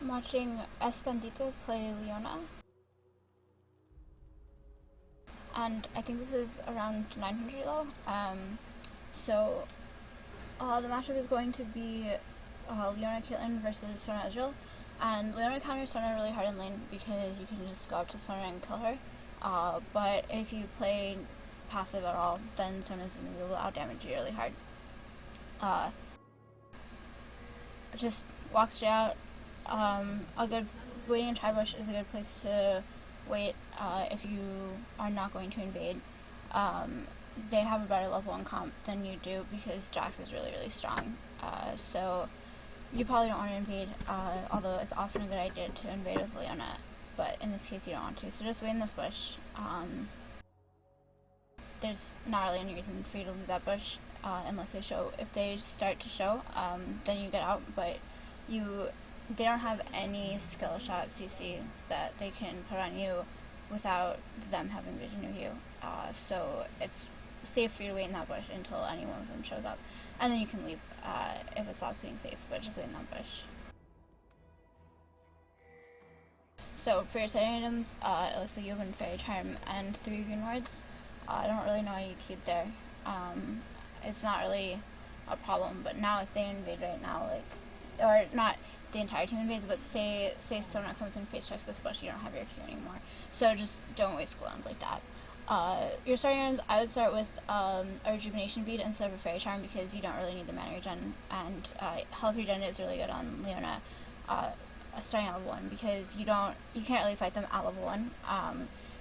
I'm watching Espandito play Leona, and I think this is around 900 low. So the matchup is going to be Leona Caitlyn versus Sona Ezreal, and Leona counters Sona really hard in lane because you can just go up to Sona and kill her. But if you play passive at all, then Sona's going to be able to outdamage you really hard. Just walk straight out. A good waiting in Tribush is a good place to wait if you are not going to invade. They have a better level 1 comp than you do because Jax is really, really strong. So you probably don't want to invade, although it's often a good idea to invade with Leona, but in this case you don't want to. So just wait in this bush. There's not really any reason for you to leave that bush unless they show. If they start to show, then you get out, but they don't have any skill shot CC that they can put on you without them having vision of you. So it's safe for you to wait in that bush until any one of them shows up, and then you can leave if it stops being safe, but just wait in that bush. So for your setting items, it looks like you have a Fairy Charm and 3 green wards. I don't really know how you queued there. It's not really a problem, but now if they invade right now, like, or not the entire team invades, but say Sona comes and face checks this bush, you don't have your Q anymore. So just don't waste cooldowns like that. Your starting items, I would start with a rejuvenation bead instead of a fairy charm because you don't really need the mana regen, and health regen is really good on Leona starting at level 1 because you can't really fight them at level 1.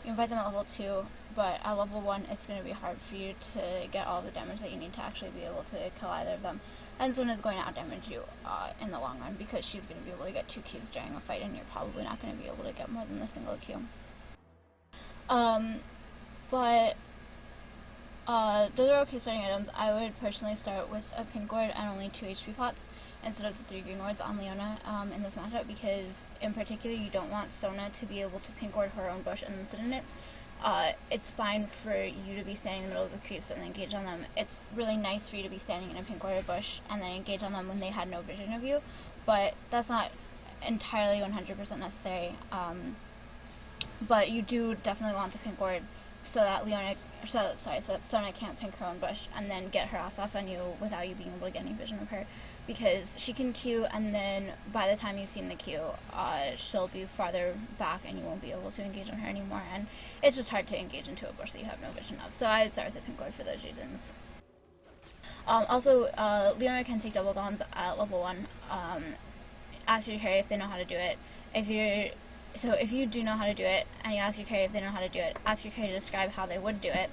You can fight them at level 2, but at level 1 it's going to be hard for you to get all the damage that you need to actually be able to kill either of them. And Sona's going to outdamage you in the long run because she's going to be able to get 2 Qs during a fight, and you're probably not going to be able to get more than a single Q. But those are okay starting items. I would personally start with a pink ward and only 2 HP pots instead of the 3 green wards on Leona in this matchup, because in particular you don't want Sona to be able to pink ward her own bush and then sit in it. It's fine for you to be standing in the middle of the creeps and then engage on them. It's really nice for you to be standing in a pink warded bush and then engage on them when they had no vision of you, but that's not entirely 100% necessary. But you do definitely want the pink ward so that Sona can't pink her own bush and then get her ass off on you without you being able to get any vision of her, because she can Q, and then by the time you've seen the Q, she'll be farther back and you won't be able to engage on her anymore, and it's just hard to engage into a bush that you have no vision of. So I would start with the pink ward for those reasons. Also, Leona can take double golems at level 1. Ask your carry if they know how to do it. If you do know how to do it, and you ask your carry if they know how to do it, ask your carry to describe how they would do it,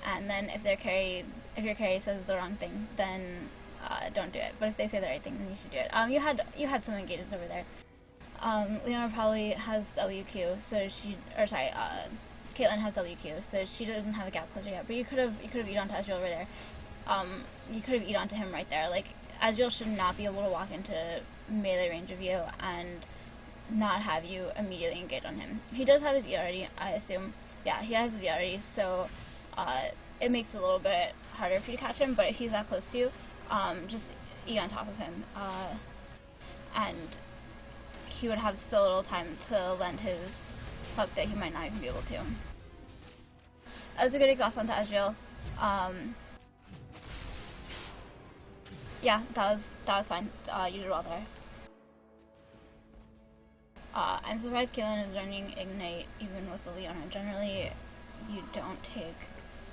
and then if your carry says the wrong thing, then don't do it. But if they say the right thing, then you should do it. You had some engages over there. Leona probably has WQ, so Caitlyn has WQ, so she doesn't have a gap closure yet. But you could have eat onto Ezreal over there. You could have eat onto him right there. Like, Ezreal should not be able to walk into melee range of you and not have you immediately engage on him. He does have his E already, I assume. Yeah, he has his E already, so it makes it a little bit harder for you to catch him, but if he's that close to you, just E on top of him, and he would have so little time to lend his hook that he might not even be able to. That was a good exhaust onto Ezreal. Yeah, that was fine. You did well there. I'm surprised Caitlyn is running Ignite even with the Leona. Generally, you don't take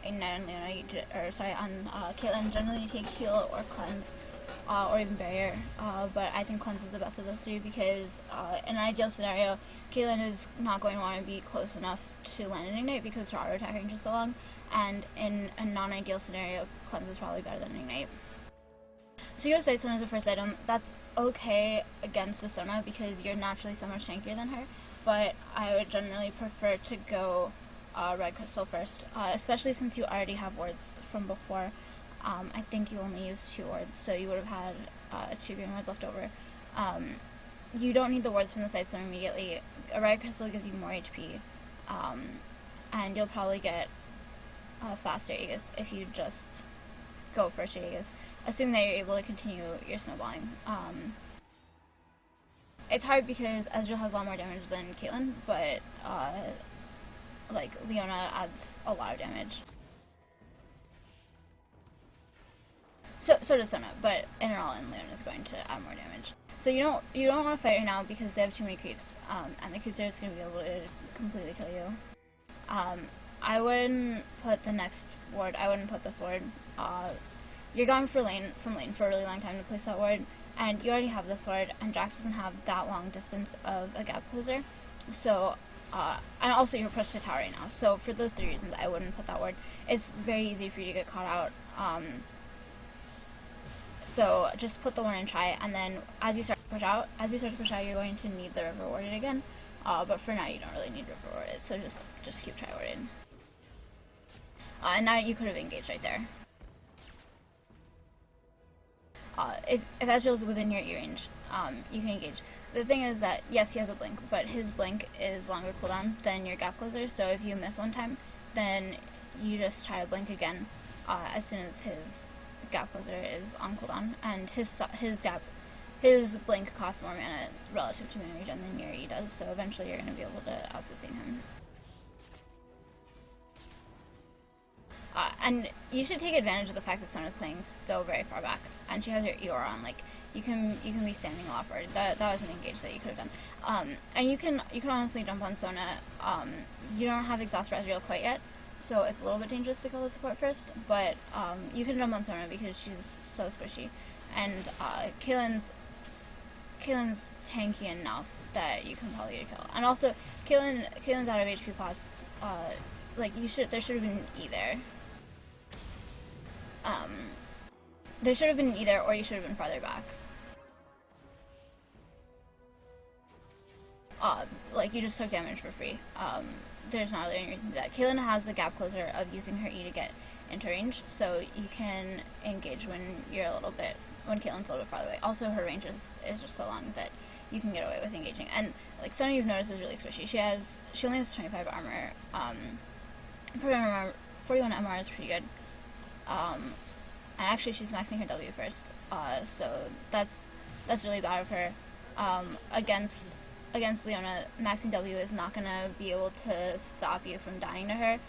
Ignite on Leona, on Caitlyn. Generally you take Heal or Cleanse, or even Barrier, but I think Cleanse is the best of those 3 because in an ideal scenario, Caitlyn is not going to want to be close enough to land an Ignite because her auto attack range is so long, and in a non-ideal scenario, Cleanse is probably better than Ignite. So you go Sight Stone as the first item. That's okay against a Sona because you're naturally so much tankier than her, but I would generally prefer to go Red Crystal first, especially since you already have wards from before. I think you only used 2 wards, so you would have had 2 green wards left over. You don't need the wards from the Sight Stone immediately. A Red Crystal gives you more HP, and you'll probably get faster Aegis if you just go first Aegis, assuming that you're able to continue your snowballing. it's hard because Ezreal has a lot more damage than Caitlyn, but like Leona adds a lot of damage. So does Sona, but in general, and Leona is going to add more damage. So you don't want to fight right now because they have too many creeps, and the creeps are just going to be able to completely kill you. I wouldn't put the next ward. I wouldn't put this ward. You're gone from lane for a really long time to place that ward, and you already have this ward, and Jax doesn't have that long distance of a gap closer. So, and also you're pushed to tower right now. So for those three reasons, I wouldn't put that ward. It's very easy for you to get caught out. So just put the ward and try, and then as you start to push out, you're going to need the river warded again. But for now, you don't really need river warded. So just keep try warded. And now you could have engaged right there. If Ezreal's within your E range, you can engage. The thing is that, yes, he has a blink, but his blink is longer cooldown than your gap closer, so if you miss one time, then you just try to blink again as soon as his gap closer is on cooldown, and his blink costs more mana relative to mana regen than your E does, so eventually you're going to be able to out-sustain him. And you should take advantage of the fact that Sona's playing so very far back, and she has her Eeyore on. Like you can be standing a lot forward. That was an engage that you could have done. And you can honestly jump on Sona. You don't have exhaust Ezreal quite yet, so it's a little bit dangerous to kill the support first. But you can jump on Sona because she's so squishy, and Caitlyn's tanky enough that you can probably get a kill. And also Caitlyn's out of HP pots. Like there should have been E there. There should have been either, or you should have been farther back. Like you just took damage for free. There's not really any reason to do that. Caitlyn has the gap closer of using her E to get into range, so you can engage when Caitlyn's a little bit farther away. Also, her range is just so long that you can get away with engaging. And like Sona, you've noticed, is really squishy. She only has 25 armor. 41 MR is pretty good. And actually she's maxing her W first, so that's really bad of her. Against Leona, maxing W is not gonna be able to stop you from dying to her,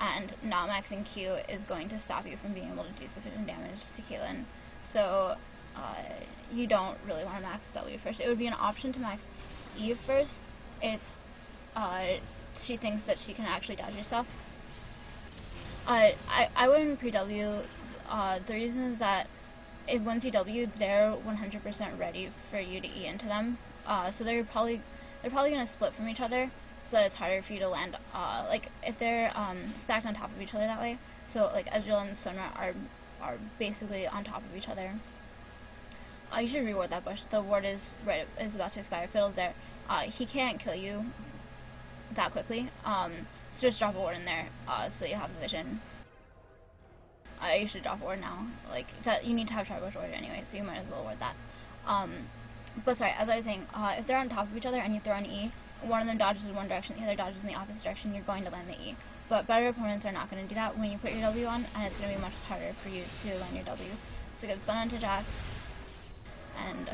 and not maxing Q is going to stop you from being able to do sufficient damage to Caitlyn. So you don't really want to max W first. It would be an option to max E first if she thinks that she can actually dodge yourself. I wouldn't pre-W. The reason is that if once you W, they're 100% ready for you to E into them. So they're probably gonna split from each other, so that it's harder for you to land. Like if they're stacked on top of each other that way. So like Ezreal and Sona are basically on top of each other. You should reward that bush. The ward is about to expire. Fiddle's there. He can't kill you that quickly. So just drop a ward in there, so you have the vision. You should drop a ward now. Like that, you need to have Tribush ward anyway, so you might as well ward that. But sorry, as I was saying, if they're on top of each other and you throw an E, one of them dodges in one direction, the other dodges in the opposite direction, you're going to land the E. But better opponents are not going to do that when you put your W on, and it's going to be much harder for you to land your W. So get stun onto Jax, and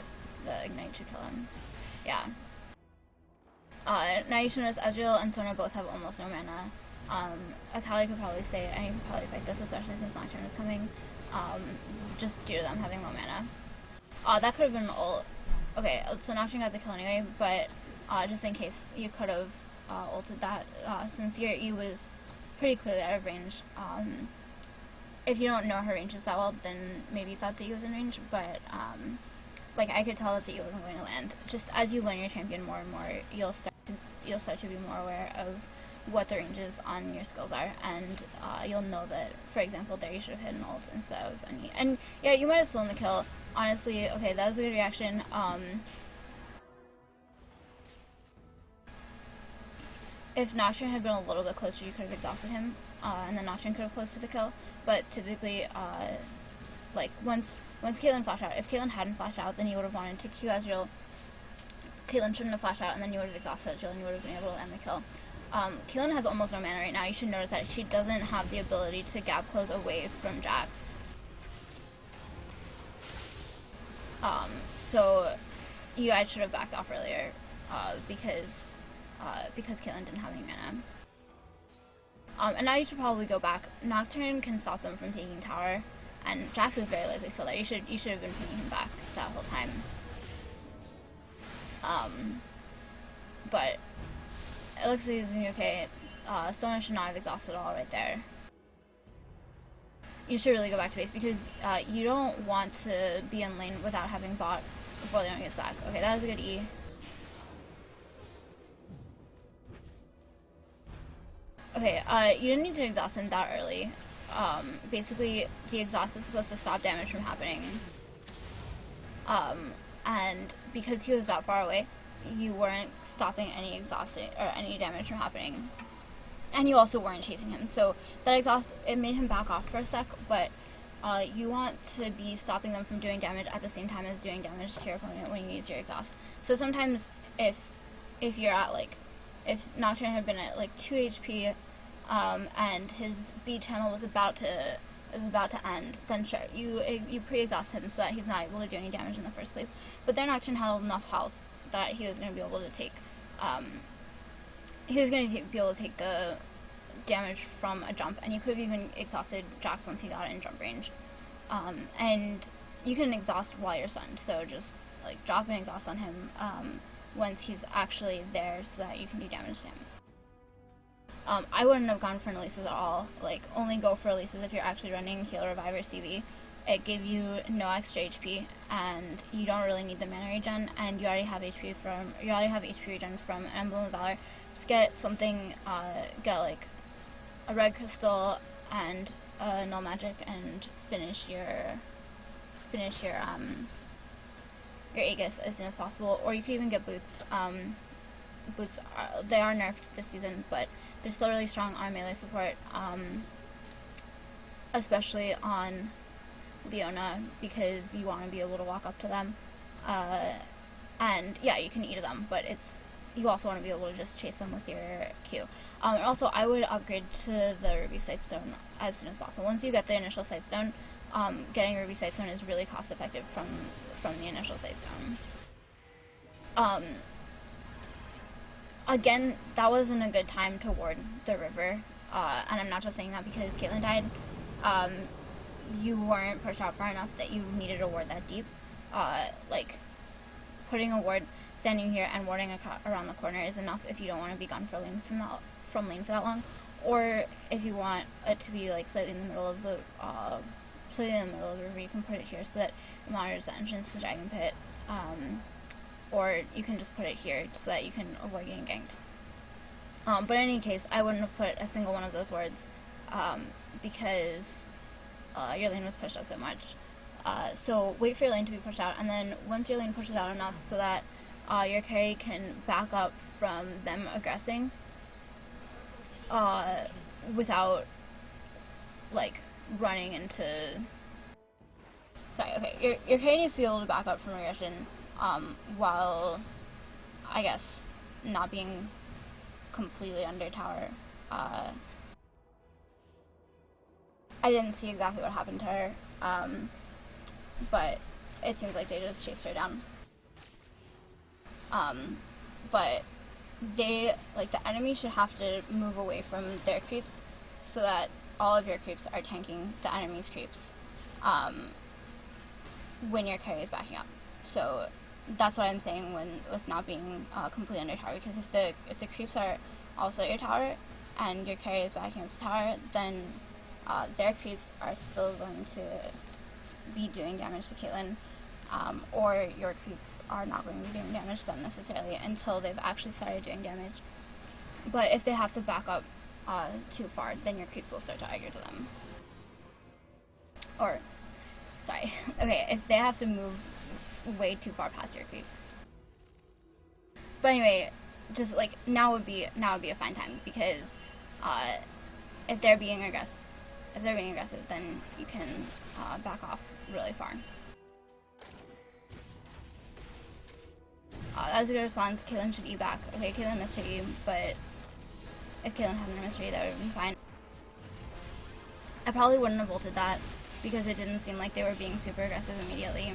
the ignite should kill him. Yeah. Now you should notice Ezreal and Sona both have almost no mana. Akali could probably stay, and you could probably fight this, especially since Nocturne is coming, just due to them having low mana. That could have been ult. Okay, so Nocturne got the kill anyway, but just in case, you could have ulted that, since your E was pretty clearly out of range. If you don't know her ranges that well, then maybe you thought that E was in range, but like I could tell that the E wasn't going to land. Just as you learn your champion more and more, you'll start to be more aware of what the ranges on your skills are, and you'll know that, for example, there you should have hit an ult instead of any. And yeah, you might have stolen the kill. Honestly, okay, that was a good reaction. If Nocturne had been a little bit closer, you could have exhausted him, and then Nocturne could have closed to the kill. But typically, like once Caitlyn flashed out, if Caitlyn hadn't flashed out, then you would have wanted to Q Ezreal. Caitlyn shouldn't have flashed out, and then you would have exhausted Ezreal, and you would have been able to end the kill. Caitlyn has almost no mana right now. You should notice that she doesn't have the ability to gap close away from Jax. So you guys should have backed off earlier, because Caitlyn didn't have any mana. And now you should probably go back. Nocturne can stop them from taking tower, and Jax is very likely still there. You should have been putting him back that whole time. But it looks like he's doing okay. Sona should not have exhausted all right there. You should really go back to base, because you don't want to be in lane without having bot before Leona gets back. Okay, that was a good E. Okay, you didn't need to exhaust him that early. Basically, the exhaust is supposed to stop damage from happening. And because he was that far away, you weren't stopping any exhausting or any damage from happening. And you also weren't chasing him, so that exhaust, it made him back off for a sec, but you want to be stopping them from doing damage at the same time as doing damage to your opponent when you use your exhaust. So sometimes if you're at like, if Nocturne had been at like 2 HP, and his B channel was about to end, then sure, you pre-exhaust him so that he's not able to do any damage in the first place. But their Nocturne had enough health that he was going to be able to take, be able to take the damage from a jump, and you could have even exhausted Jax once he got in jump range. And you can exhaust while you're stunned, so just like drop an exhaust on him once he's actually there, so that you can do damage to him. I wouldn't have gone for Elisa's at all. Like, only go for Elisa's if you're actually running Heal, Revive, or CV. It gives you no extra HP, and you don't really need the mana regen, and you already have HP regen from Emblem of Valor. Just get something, get like a red crystal and null magic, and finish your Aegis as soon as possible. Or you could even get boots. Boots they are nerfed this season, but they're still really strong on melee support, especially on Leona, because you want to be able to walk up to them. And yeah, you can eat them, but you also want to be able to just chase them with your Q. And also, I would upgrade to the Ruby Sightstone as soon as possible. Once you get the initial Sightstone, getting Ruby Sightstone is really cost effective from the initial Sightstone. Again, that wasn't a good time to ward the river, and I'm not just saying that because Caitlyn died. You weren't pushed out far enough that you needed a ward that deep. Like, putting a ward standing here and warding around the corner is enough if you don't want to be gone from lane for that long, or if you want it to be like slightly in the middle of the river, you can put it here so that it monitors the entrance to the Dragon Pit. Or you can just put it here so that you can avoid getting ganked. But in any case, I wouldn't have put a single one of those wards, because your lane was pushed up so much. So wait for your lane to be pushed out, and then once your lane pushes out enough so that your carry can back up from them aggressing, without like running into... Sorry, okay, your carry needs to be able to back up from aggression, while, I guess, not being completely under tower. I didn't see exactly what happened to her, but it seems like they just chased her down. But the enemy should have to move away from their creeps so that all of your creeps are tanking the enemy's creeps, when your carry is backing up. So that's what I'm saying with not being completely under tower, because if the creeps are also at your tower and your carry is backing up to tower, then their creeps are still going to be doing damage to Caitlyn, or your creeps are not going to be doing damage to them necessarily until they've actually started doing damage. But if they have to back up too far, then your creeps will start to aggro to them. Or, sorry, okay, if they have to move way too far past your creeps. But anyway, just like now would be a fine time, because if they're being aggressive, then you can back off really far. That was a good response. Caitlyn should E back. Okay, Caitlyn missed her E, but if Caitlyn hadn't missed her E, that would have been fine. I probably wouldn't have ulted that, because it didn't seem like they were being super aggressive immediately.